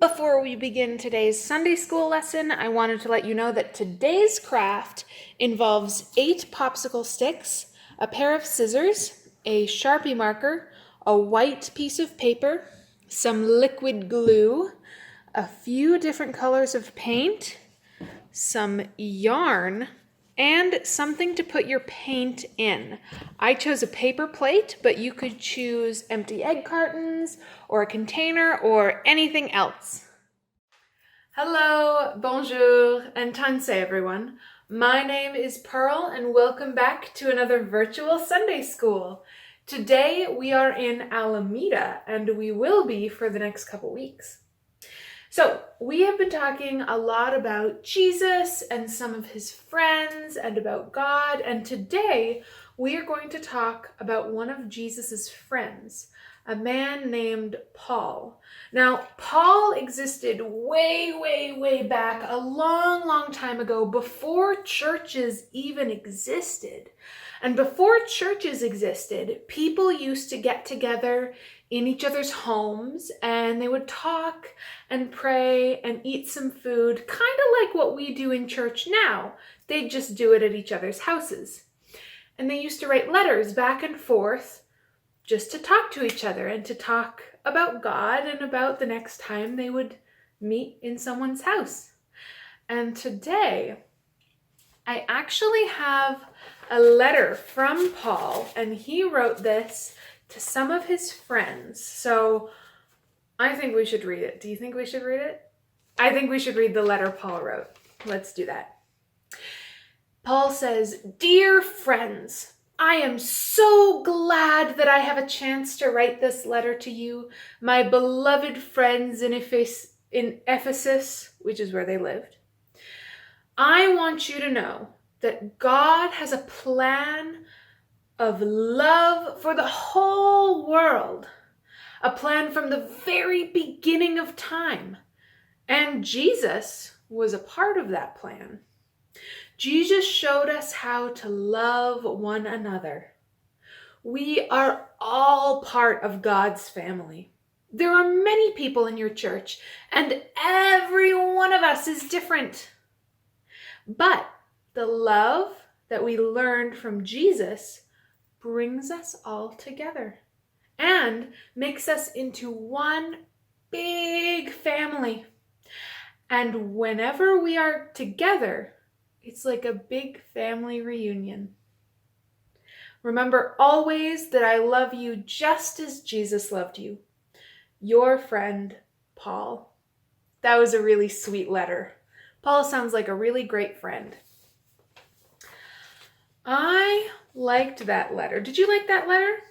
Before we begin today's Sunday school lesson, I wanted to let you know that today's craft involves 8 popsicle sticks, a pair of scissors, a Sharpie marker, a white piece of paper, some liquid glue, a few different colors of paint, some yarn, and something to put your paint in. I chose a paper plate, but you could choose empty egg cartons or a container or anything else. Hello, bonjour, and tanse everyone. My name is Pearl and welcome back to another virtual Sunday school. Today we are in Alameda and we will be for the next couple weeks. So, we have been talking a lot about Jesus and some of his friends and about God, and today we are going to talk about one of Jesus's friends, a man named Paul. Now, Paul existed way back, a long time ago, before churches even existed. And before churches existed, people used to get together in each other's homes and they would talk and pray and eat some food, kind of like what we do in church now. They'd just do it at each other's houses. And they used to write letters back and forth just to talk to each other and to talk about God and about the next time they would meet in someone's house. And today, I actually have a letter from Paul, and he wrote this to some of his friends. So I think we should read it. Do you think we should read it? I think we should read the letter Paul wrote. Let's do that. Paul says, "Dear friends, I am so glad that I have a chance to write this letter to you, my beloved friends in Ephesus, which is where they lived. I want you to know that God has a plan of love for the whole world, a plan from the very beginning of time. And Jesus was a part of that plan. Jesus showed us how to love one another. We are all part of God's family. There are many people in your church, and every one of us is different. But the love that we learned from Jesus brings us all together and makes us into one big family. And whenever we are together, it's like a big family reunion. Remember always that I love you just as Jesus loved you. Your friend, Paul." That was a really sweet letter. Paul sounds like a really great friend. I liked that letter. Did you like that letter?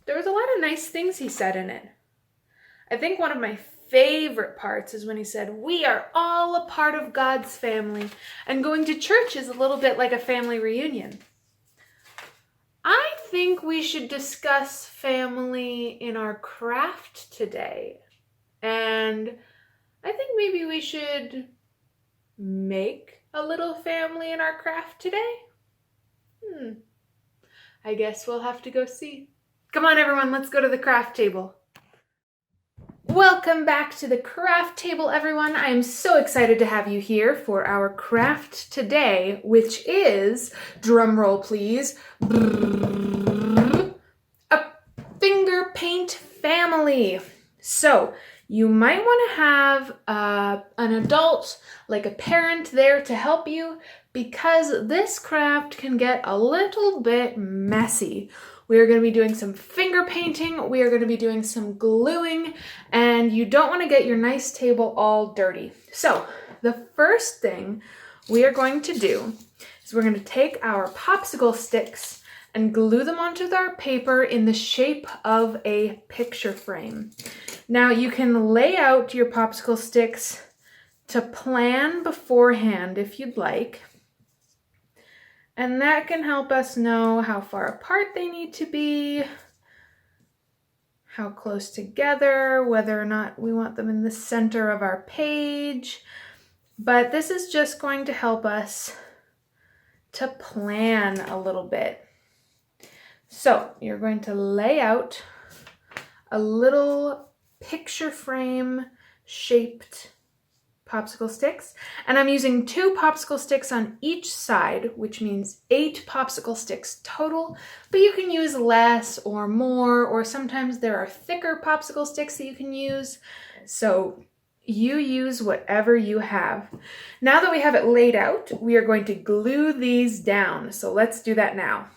There was a lot of nice things he said in it. I think one of my favorite parts is when he said, "We are all a part of God's family, and going to church is a little bit like a family reunion." I think we should discuss family in our craft today. And I think maybe we should make a little family in our craft today. I guess we'll have to go see. Come on, everyone, let's go to the craft table. Welcome back to the craft table, everyone. I am so excited to have you here for our craft today, which is, drum roll please, a finger paint family. So you might want to have an adult, like a parent, there to help you, because this craft can get a little bit messy. We are going to be doing some finger painting, we are going to be doing some gluing, and you don't want to get your nice table all dirty. So the first thing we are going to do is we're going to take our popsicle sticks and glue them onto our paper in the shape of a picture frame. Now you can lay out your popsicle sticks to plan beforehand if you'd like. And that can help us know how far apart they need to be, how close together, whether or not we want them in the center of our page. But this is just going to help us to plan a little bit. So you're going to lay out a little picture frame shaped popsicle sticks. And I'm using 2 popsicle sticks on each side, which means 8 popsicle sticks total, but you can use less or more, or sometimes there are thicker popsicle sticks that you can use. So you use whatever you have. Now that we have it laid out, we are going to glue these down. So let's do that now.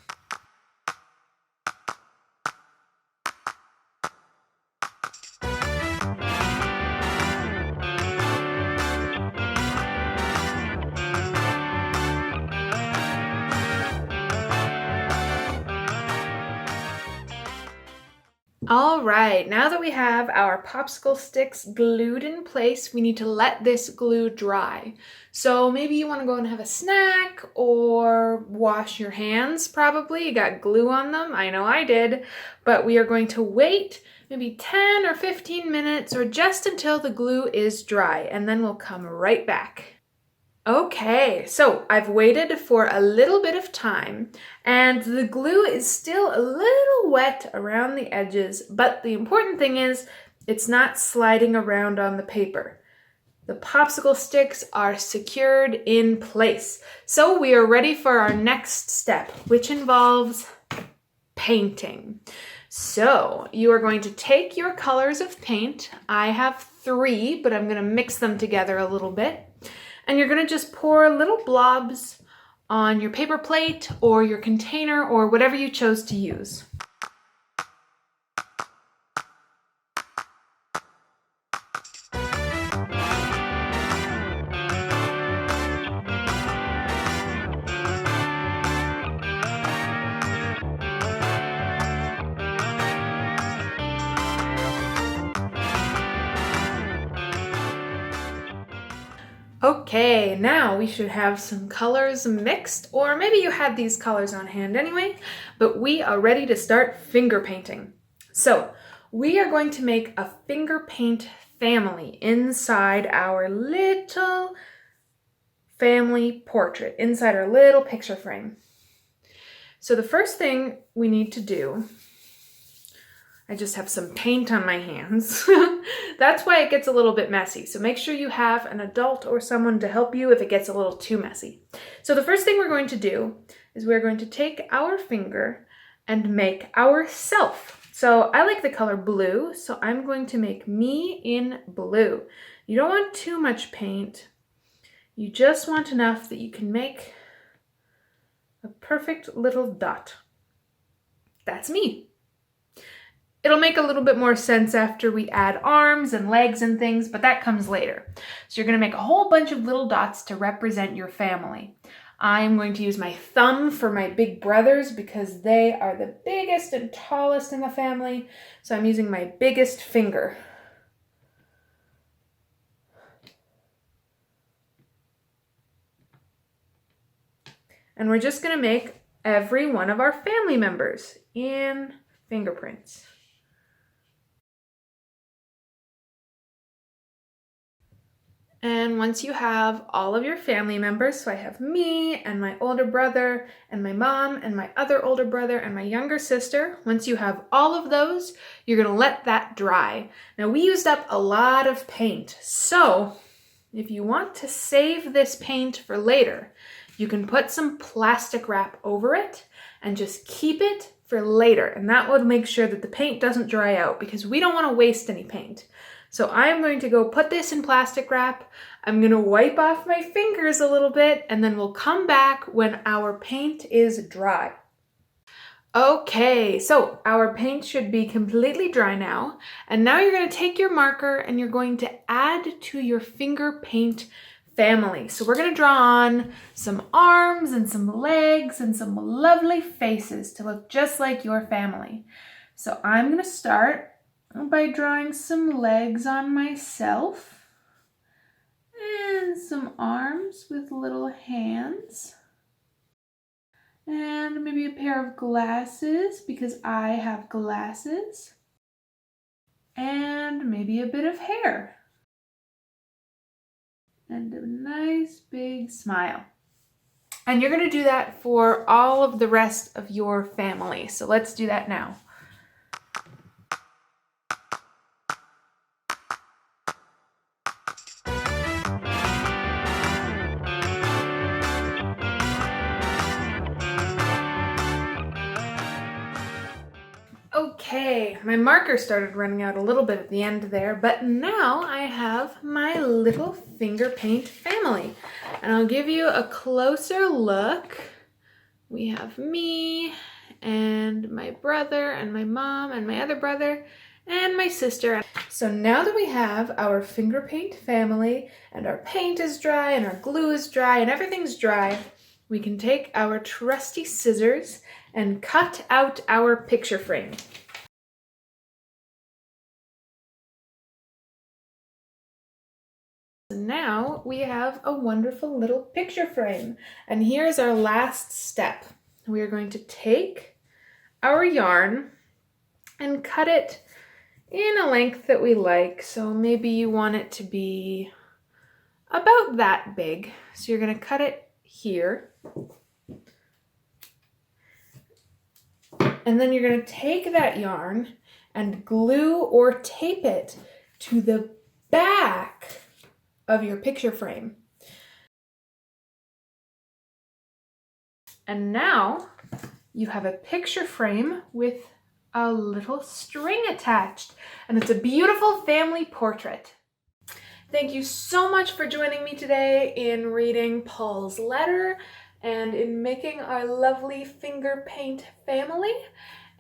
All right, now that we have our popsicle sticks glued in place, we need to let this glue dry. So maybe you want to go and have a snack or wash your hands probably. You got glue on them, I know I did, but we are going to wait maybe 10 or 15 minutes or just until the glue is dry, and then we'll come right back. Okay, so I've waited for a little bit of time and the glue is still a little wet around the edges, but the important thing is it's not sliding around on the paper. The popsicle sticks are secured in place. So we are ready for our next step, which involves painting. So you are going to take your colors of paint. I have 3, but I'm going to mix them together a little bit. And you're going to just pour little blobs on your paper plate or your container or whatever you chose to use. Okay, now we should have some colors mixed, or maybe you had these colors on hand anyway, but we are ready to start finger painting. So we are going to make a finger paint family inside our little family portrait, inside our little picture frame. So the first thing we need to do, I just have some paint on my hands. That's why it gets a little bit messy. So make sure you have an adult or someone to help you if it gets a little too messy. So the first thing we're going to do is we're going to take our finger and make ourself. So I like the color blue, so I'm going to make me in blue. You don't want too much paint. You just want enough that you can make a perfect little dot. That's me. It'll make a little bit more sense after we add arms and legs and things, but that comes later. So you're going to make a whole bunch of little dots to represent your family. I'm going to use my thumb for my big brothers because they are the biggest and tallest in the family. So I'm using my biggest finger. And we're just going to make every one of our family members in fingerprints. And once you have all of your family members, so I have me and my older brother and my mom and my other older brother and my younger sister, once you have all of those, you're going to let that dry. Now we used up a lot of paint, so if you want to save this paint for later, you can put some plastic wrap over it and just keep it for later. And that would make sure that the paint doesn't dry out because we don't want to waste any paint. So I'm going to go put this in plastic wrap. I'm going to wipe off my fingers a little bit and then we'll come back when our paint is dry. Okay, so our paint should be completely dry now. And now you're going to take your marker and you're going to add to your finger paint family. So we're going to draw on some arms and some legs and some lovely faces to look just like your family. So I'm going to start by drawing some legs on myself and some arms with little hands and maybe a pair of glasses because I have glasses and maybe a bit of hair and a nice big smile. And you're going to do that for all of the rest of your family. So let's do that now. Okay, my marker started running out a little bit at the end there, but now I have my little finger paint family. And I'll give you a closer look. We have me and my brother and my mom and my other brother and my sister. So now that we have our finger paint family and our paint is dry and our glue is dry and everything's dry, we can take our trusty scissors and cut out our picture frame. Now we have a wonderful little picture frame. And here's our last step. We are going to take our yarn and cut it in a length that we like. So maybe you want it to be about that big. So you're going to cut it here. And then you're going to take that yarn and glue or tape it to the back of your picture frame. And now you have a picture frame with a little string attached, and it's a beautiful family portrait. Thank you so much for joining me today in reading Paul's letter and in making our lovely finger paint family.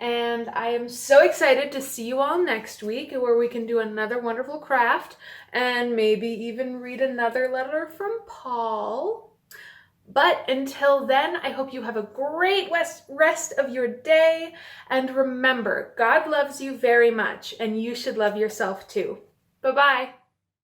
And I am so excited to see you all next week where we can do another wonderful craft and maybe even read another letter from Paul. But until then, I hope you have a great rest of your day. And remember, God loves you very much and you should love yourself too. Bye-bye.